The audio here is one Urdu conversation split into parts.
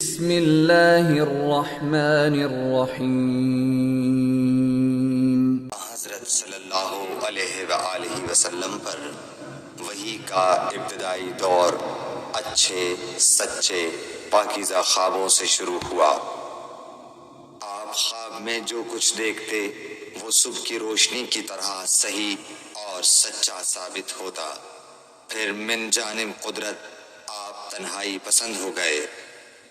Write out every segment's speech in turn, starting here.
بسم اللہ الرحمن الرحیم۔ حضرت صلی اللہ علیہ وآلہ وسلم پر وحی کا ابتدائی دور اچھے سچے پاکیزہ خوابوں سے شروع ہوا۔ آپ خواب میں جو کچھ دیکھتے وہ صبح کی روشنی کی طرح صحیح اور سچا ثابت ہوتا۔ پھر من جانب قدرت آپ تنہائی پسند ہو گئے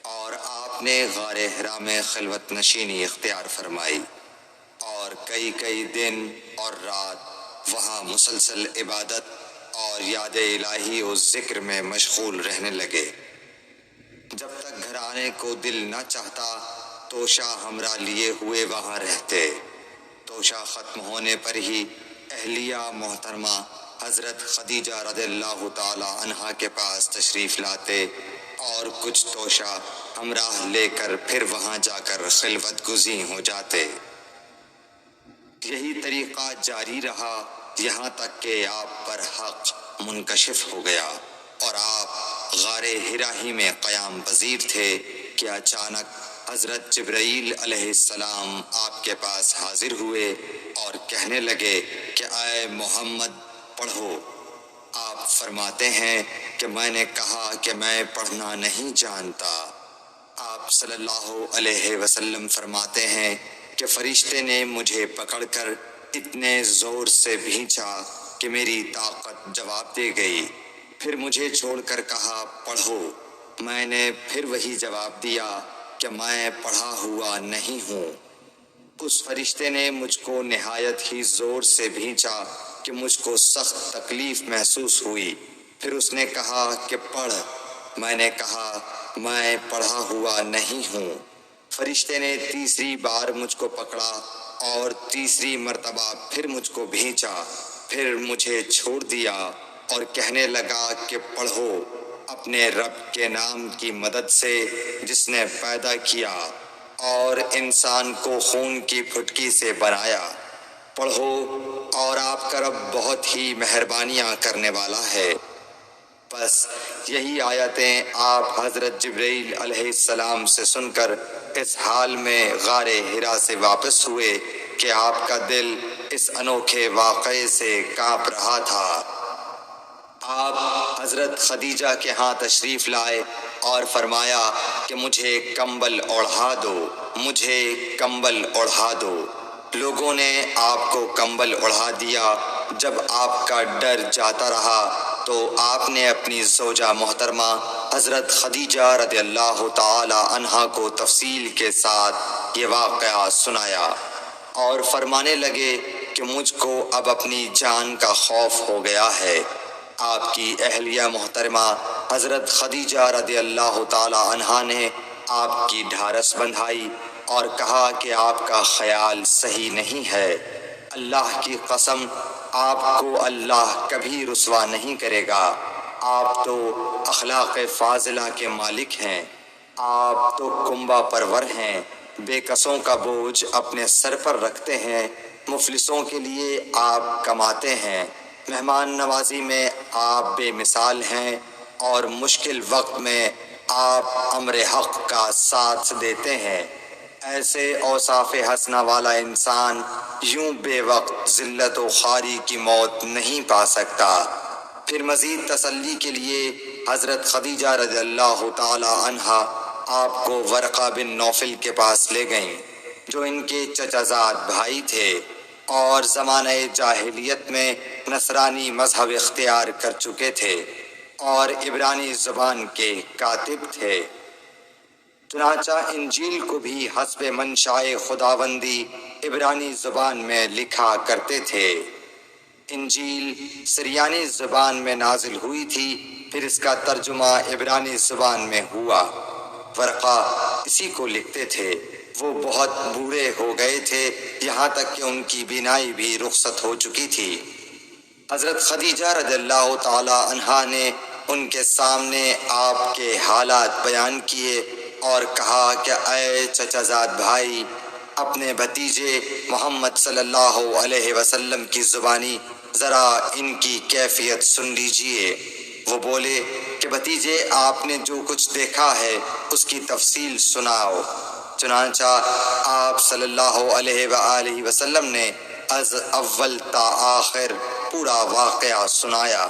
اور آپ نے غار حرا میں خلوت نشینی اختیار فرمائی اور کئی دن اور رات وہاں مسلسل عبادت اور یاد الہی و ذکر میں مشغول رہنے لگے۔ جب تک گھر آنے کو دل نہ چاہتا توشہ ہمراہ لیے ہوئے وہاں رہتے۔ توشہ ختم ہونے پر ہی اہلیہ محترمہ حضرت خدیجہ رضی اللہ تعالی عنہا کے پاس تشریف لاتے اور کچھ توشہ ہمراہ لے کر پھر وہاں جا کر خلوت گزین ہو جاتے۔ یہی طریقہ جاری رہا یہاں تک کہ آپ پر حق منکشف ہو گیا اور آپ غار حرا ہی میں قیام پذیر تھے کہ اچانک حضرت جبرائیل علیہ السلام آپ کے پاس حاضر ہوئے اور کہنے لگے کہ اے محمد پڑھو۔ آپ فرماتے ہیں کہ میں نے کہا کہ میں پڑھنا نہیں جانتا۔ آپ صلی اللہ علیہ وسلم فرماتے ہیں کہ فرشتے نے مجھے پکڑ کر اتنے زور سے بھینچا کہ میری طاقت جواب دے گئی۔ پھر مجھے چھوڑ کر کہا پڑھو۔ میں نے پھر وہی جواب دیا کہ میں پڑھا ہوا نہیں ہوں۔ اس فرشتے نے مجھ کو نہایت ہی زور سے بھینچا کہ مجھ کو سخت تکلیف محسوس ہوئی۔ پھر اس نے کہا کہ پڑھ۔ میں نے کہا میں پڑھا ہوا نہیں ہوں۔ فرشتے نے تیسری بار مجھ کو پکڑا اور تیسری مرتبہ پھر مجھ کو بھینچا۔ پھر مجھے چھوڑ دیا اور کہنے لگا کہ پڑھو اپنے رب کے نام کی مدد سے جس نے پیدا کیا اور انسان کو خون کی پھٹکی سے بنایا۔ پڑھو اور آپ کا رب بہت ہی مہربانیاں کرنے والا ہے۔ بس یہی آیتیں آپ حضرت جبرائیل علیہ السلام سے سن کر اس حال میں غار حرا سے واپس ہوئے کہ آپ کا دل اس انوکھے واقعے سے کانپ رہا تھا۔ آپ حضرت خدیجہ کے ہاں تشریف لائے اور فرمایا کہ مجھے کمبل اوڑھا دو، مجھے کمبل اوڑھا دو۔ لوگوں نے آپ کو کمبل اوڑھا دیا۔ جب آپ کا ڈر جاتا رہا تو آپ نے اپنی زوجہ محترمہ حضرت خدیجہ رضی اللہ تعالی عنہا کو تفصیل کے ساتھ یہ واقعہ سنایا اور فرمانے لگے کہ مجھ کو اب اپنی جان کا خوف ہو گیا ہے۔ آپ کی اہلیہ محترمہ حضرت خدیجہ رضی اللہ تعالی عنہا نے آپ کی ڈھارس بندھائی اور کہا کہ آپ کا خیال صحیح نہیں ہے۔ اللہ کی قسم آپ کو اللہ کبھی رسوا نہیں کرے گا۔ آپ تو اخلاق فاضلہ کے مالک ہیں۔ آپ تو کنبہ پرور ہیں، بے کسوں کا بوجھ اپنے سر پر رکھتے ہیں، مفلسوں کے لیے آپ کماتے ہیں، مہمان نوازی میں آپ بے مثال ہیں اور مشکل وقت میں آپ امر حق کا ساتھ دیتے ہیں۔ ایسے اوصاف حسنہ والا انسان یوں بے وقت ذلت و خواری کی موت نہیں پا سکتا۔ پھر مزید تسلی کے لیے حضرت خدیجہ رضی اللہ تعالی عنہا آپ کو ورقہ بن نوفل کے پاس لے گئیں جو ان کے چچا زاد بھائی تھے اور زمانہ جاہلیت میں نصرانی مذہب اختیار کر چکے تھے اور عبرانی زبان کے کاتب تھے۔ چنانچہ انجیل کو بھی حسب منشائے خداوندی عبرانی زبان میں لکھا کرتے تھے۔ انجیل سریانی زبان میں نازل ہوئی تھی، پھر اس کا ترجمہ عبرانی زبان میں ہوا۔ ورقہ اسی کو لکھتے تھے۔ وہ بہت بوڑھے ہو گئے تھے، یہاں تک کہ ان کی بینائی بھی رخصت ہو چکی تھی۔ حضرت خدیجہ رضی اللہ تعالی عنہا نے ان کے سامنے آپ کے حالات بیان کیے اور کہا کہ اے چچا زاد بھائی، اپنے بھتیجے محمد صلی اللہ علیہ وسلم کی زبانی ذرا ان کی کیفیت سن لیجئے۔ وہ بولے کہ بھتیجے آپ نے جو کچھ دیکھا ہے اس کی تفصیل سناؤ۔ چنانچہ آپ صلی اللہ علیہ وآلہ وسلم نے از اول تا آخر پورا واقعہ سنایا،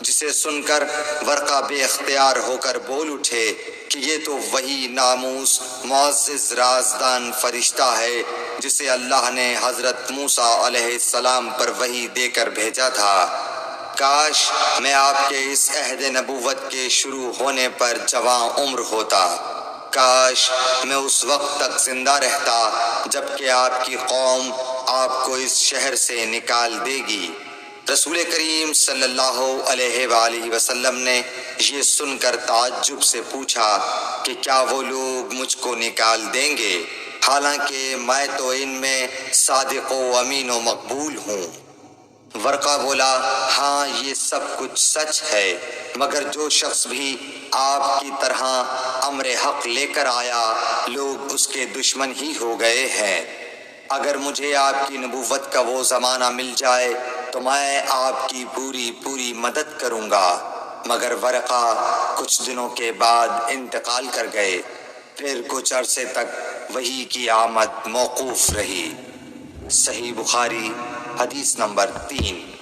جسے سن کر ورقہ بے اختیار ہو کر بول اٹھے کہ یہ تو وہی ناموس معزز رازدان فرشتہ ہے جسے اللہ نے حضرت موسیٰ علیہ السلام پر وحی دے کر بھیجا تھا۔ کاش میں آپ کے اس عہد نبوت کے شروع ہونے پر جوان عمر ہوتا، کاش میں اس وقت تک زندہ رہتا جب کہ آپ کی قوم آپ کو اس شہر سے نکال دے گی۔ رسول کریم صلی اللہ علیہ وآلہ وسلم نے یہ سن کر تعجب سے پوچھا کہ کیا وہ لوگ مجھ کو نکال دیں گے، حالانکہ میں تو ان میں صادق و امین و مقبول ہوں۔ ورقہ بولا، ہاں یہ سب کچھ سچ ہے، مگر جو شخص بھی آپ کی طرح امر حق لے کر آیا لوگ اس کے دشمن ہی ہو گئے ہیں۔ اگر مجھے آپ کی نبوت کا وہ زمانہ مل جائے تو میں آپ کی پوری مدد کروں گا، مگر ورقہ کچھ دنوں کے بعد انتقال کر گئے، پھر کچھ عرصے تک وحی کی آمد موقوف رہی۔ صحیح بخاری حدیث نمبر 3۔